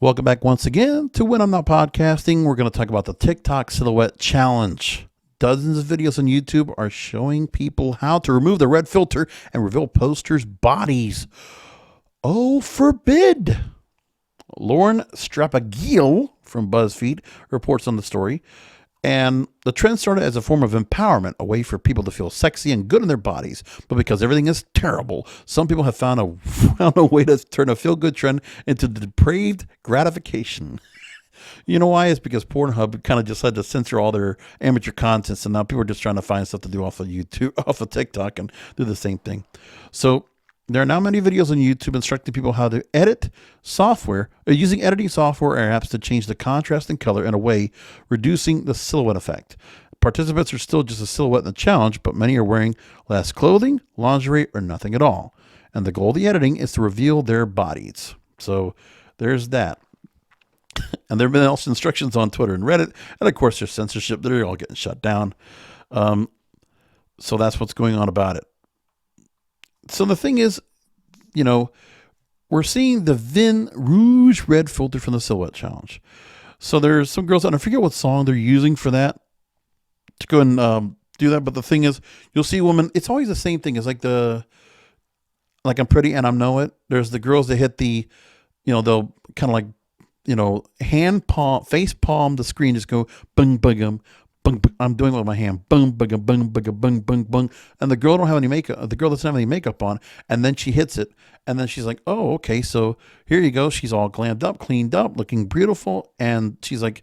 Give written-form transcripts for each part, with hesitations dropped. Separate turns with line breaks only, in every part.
Welcome back once again to When I'm Not Podcasting. We're going to talk about the TikTok Silhouette Challenge. Dozens of videos on YouTube are showing people how to remove the red filter and reveal posters' bodies. Oh, forbid! Lauren Strapagil from BuzzFeed reports on the story. And the trend started as a form of empowerment, a way for people to feel sexy and good in their bodies. But because everything is terrible, some people have found a way to turn a feel-good trend into depraved gratification. You know why? It's because Pornhub kind of just had to censor all their amateur content, so now people are just trying to find stuff to do off of YouTube, off of TikTok, and do the same thing. So there are now many videos on YouTube instructing people how to edit software, or using editing software or apps to change the contrast and color in a way, reducing the silhouette effect. Participants are still just a silhouette in the challenge, but many are wearing less clothing, lingerie, or nothing at all. And the goal of the editing is to reveal their bodies. So there's that. And there have been also instructions on Twitter and Reddit. And of course, there's censorship. They're all getting shut down. So that's what's going on about it. So the thing is, we're seeing the Vin Rouge red filter from the Silhouette Challenge. So there's some girls, and I forget what song they're using for that, to go and do that. But the thing is, you'll see women, it's always the same thing. It's like I'm pretty and I know it. There's the girls that hit the, they'll kind of like, hand palm, face palm the screen, just go bung, bung, bung, bung. I'm doing it with my hand, bung, bung, bung, bung, bung, bung, bung. And the girl don't have any makeup. The girl doesn't have any makeup on, and then she hits it, and then she's like, "Oh, okay, so here you go." She's all glammed up, cleaned up, looking beautiful, and she's like,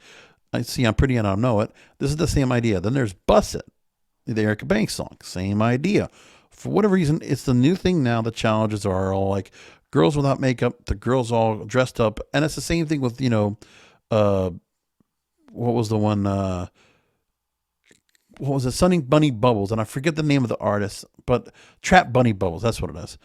"I see, I'm pretty and I know it." This is the same idea. Then there's "Bust It," the Erica Banks song, same idea. For whatever reason, it's the new thing now. The challenges are all like girls without makeup, the girls all dressed up, and it's the same thing with what was the one? What was it? Sunny Bunny Bubbles, and I forget the name of the artist, but Trap Bunny Bubbles. That's what it is.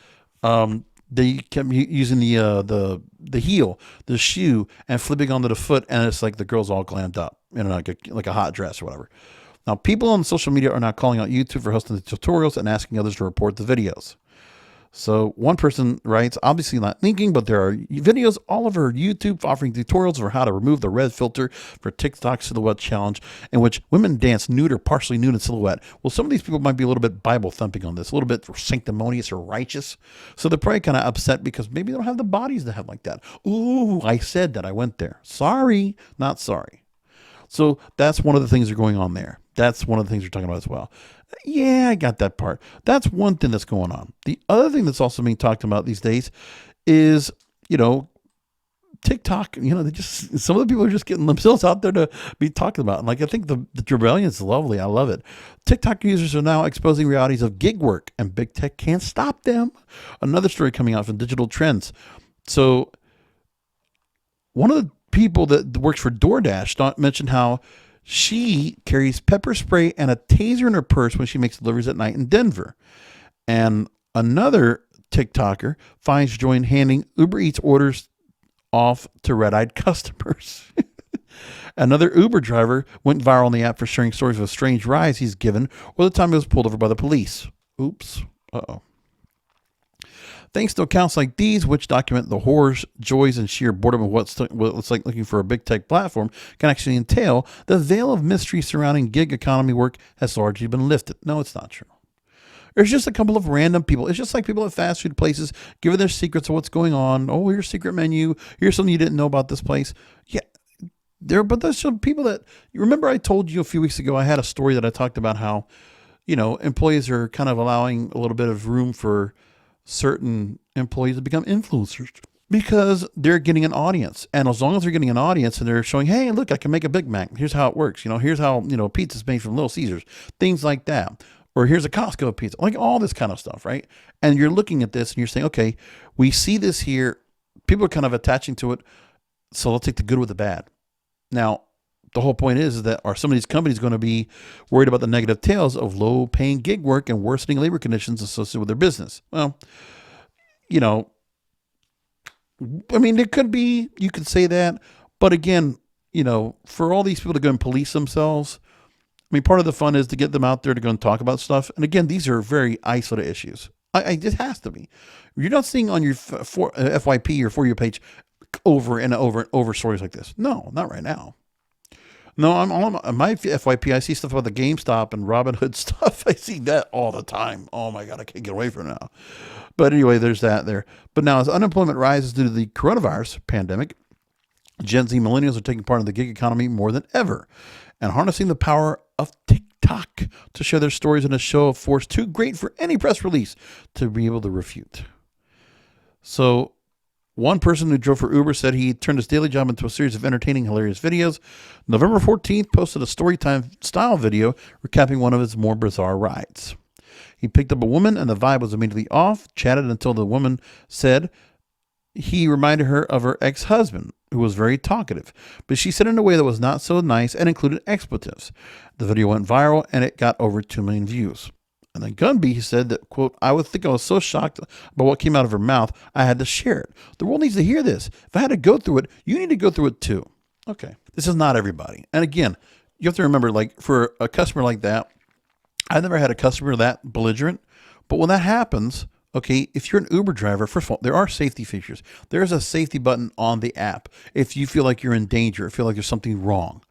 They kept using the heel, the shoe, and flipping onto the foot, and it's like the girls all glammed up, like a hot dress or whatever. Now, people on social media are now calling out YouTube for hosting the tutorials and asking others to report the videos. So one person writes, obviously not linking, but there are videos all over YouTube offering tutorials for how to remove the red filter for TikTok Silhouette Challenge, in which women dance nude or partially nude in silhouette. Well, some of these people might be a little bit Bible thumping on this, a little bit sanctimonious or righteous. So they're probably kind of upset because maybe they don't have the bodies to have like that. Ooh, I said that. I went there. Sorry, not sorry. So that's one of the things that are going on there. That's one of the things we're talking about as well. Yeah, I got that part. That's one thing that's going on. The other thing that's also being talked about these days is, TikTok. Some of the people are just getting themselves out there to be talking about. And I think the rebellion is lovely. I love it. TikTok users are now exposing realities of gig work, and big tech can't stop them. Another story coming out from Digital Trends. So one of the people that works for DoorDash mentioned how she carries pepper spray and a taser in her purse when she makes deliveries at night in Denver. And another TikToker finds joy in handing Uber Eats orders off to red-eyed customers. Another Uber driver went viral on the app for sharing stories of strange rides he's given or the time he was pulled over by the police. Oops. Uh-oh. Thanks to accounts like these, which document the horrors, joys, and sheer boredom of what it's like looking for a big tech platform can actually entail, the veil of mystery surrounding gig economy work has largely been lifted. No, it's not true. There's just a couple of random people. It's just like people at fast food places giving their secrets of what's going on. Oh, here's a secret menu. Here's something you didn't know about this place. Yeah, but there's some people that, you remember I told you a few weeks ago, I had a story that I talked about how, employees are kind of allowing a little bit of room for certain employees to become influencers because they're getting an audience. And as long as they're getting an audience and they're showing, hey, look, I can make a Big Mac. Here's how it works. Here's how, pizza's made from Little Caesars, things like that. Or here's a Costco pizza, like all this kind of stuff, right? And you're looking at this and you're saying, okay, we see this here. People are kind of attaching to it. So let's take the good with the bad. Now, the whole point is that are some of these companies going to be worried about the negative tails of low-paying gig work and worsening labor conditions associated with their business? Well, it could be, you could say that. But again, for all these people to go and police themselves, part of the fun is to get them out there to go and talk about stuff. And again, these are very isolated issues. It has to be. You're not seeing on your FYP or For You page over and over and over stories like this. No, not right now. No, I'm all on my FYP. I see stuff about the GameStop and Robinhood stuff. I see that all the time. Oh my God, I can't get away from it now. But anyway, there's that there. But now as unemployment rises due to the coronavirus pandemic, Gen Z millennials are taking part in the gig economy more than ever and harnessing the power of TikTok to share their stories in a show of force too great for any press release to be able to refute. So one person who drove for Uber said he turned his daily job into a series of entertaining, hilarious videos. November 14th posted a storytime style video recapping one of his more bizarre rides. He picked up a woman and the vibe was immediately off, chatted until the woman said he reminded her of her ex-husband, who was very talkative, but she said it in a way that was not so nice and included expletives. The video went viral and it got over 2 million views. And then Gunby said that, quote, I would think I was so shocked about what came out of her mouth, I had to share it. The world needs to hear this. If I had to go through it, you need to go through it too. Okay. This is not everybody. And again, you have to remember, like for a customer like that, I've never had a customer that belligerent, but when that happens, okay, if you're an Uber driver, first of all, there are safety features. There's a safety button on the app. If you feel like you're in danger, feel like there's something wrong.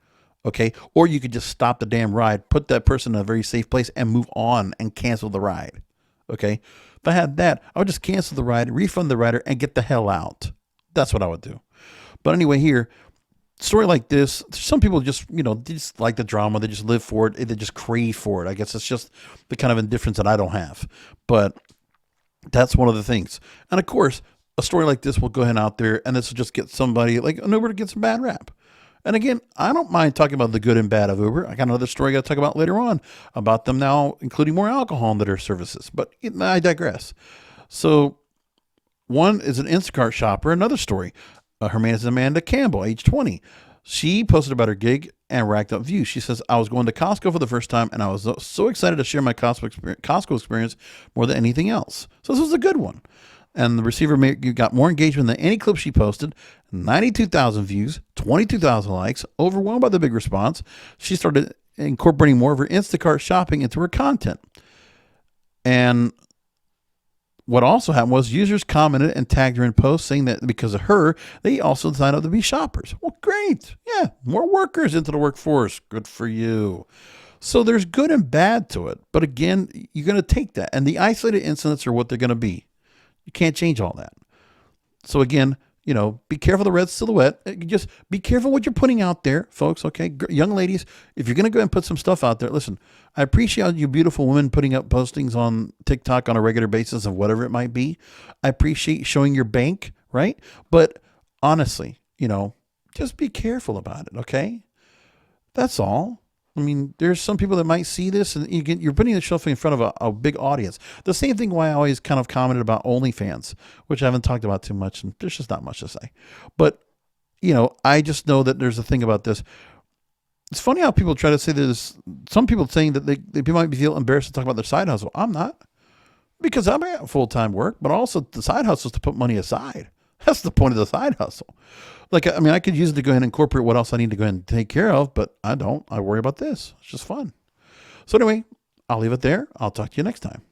Okay. Or you could just stop the damn ride, put that person in a very safe place and move on and cancel the ride. Okay. If I had that, I would just cancel the ride, refund the rider and get the hell out. That's what I would do. But anyway, here, story like this, some people just, they just like the drama. They just live for it. They just crave for it. I guess it's just the kind of indifference that I don't have, but that's one of the things. And of course, a story like this will go ahead out there and this will just get somebody like an Uber to get some bad rap. And again, I don't mind talking about the good and bad of Uber. I got another story I got to talk about later on about them now including more alcohol in their services. But I digress. So one is an Instacart shopper. Another story. Her name is Amanda Campbell, age 20. She posted about her gig and racked up views. She says, I was going to Costco for the first time and I was so excited to share my Costco experience more than anything else. So this was a good one. And the receiver got more engagement than any clip she posted. 92,000 views, 22,000 likes, overwhelmed by the big response. She started incorporating more of her Instacart shopping into her content. And what also happened was users commented and tagged her in posts saying that because of her, they also signed up to be shoppers. Well, great. Yeah, more workers into the workforce. Good for you. So there's good and bad to it. But again, you're going to take that. And the isolated incidents are what they're going to be. You can't change all that. So again, be careful of the red silhouette. Just be careful what you're putting out there, folks. Okay. Young ladies, if you're going to go and put some stuff out there, listen, I appreciate you beautiful women putting up postings on TikTok on a regular basis of whatever it might be. I appreciate showing your bank, right? But honestly, just be careful about it. Okay. That's all. I mean, there's some people that might see this and you're putting yourself in front of a big audience. The same thing why I always kind of commented about OnlyFans, which I haven't talked about too much and there's just not much to say. But, I just know that there's a thing about this. It's funny how people try to say this. Some people saying that they might feel embarrassed to talk about their side hustle. I'm not, because I'm at full-time work, but also the side hustle is to put money aside. That's the point of the side hustle. I could use it to go ahead and incorporate what else I need to go ahead and take care of, but I don't. I worry about this. It's just fun. So anyway, I'll leave it there. I'll talk to you next time.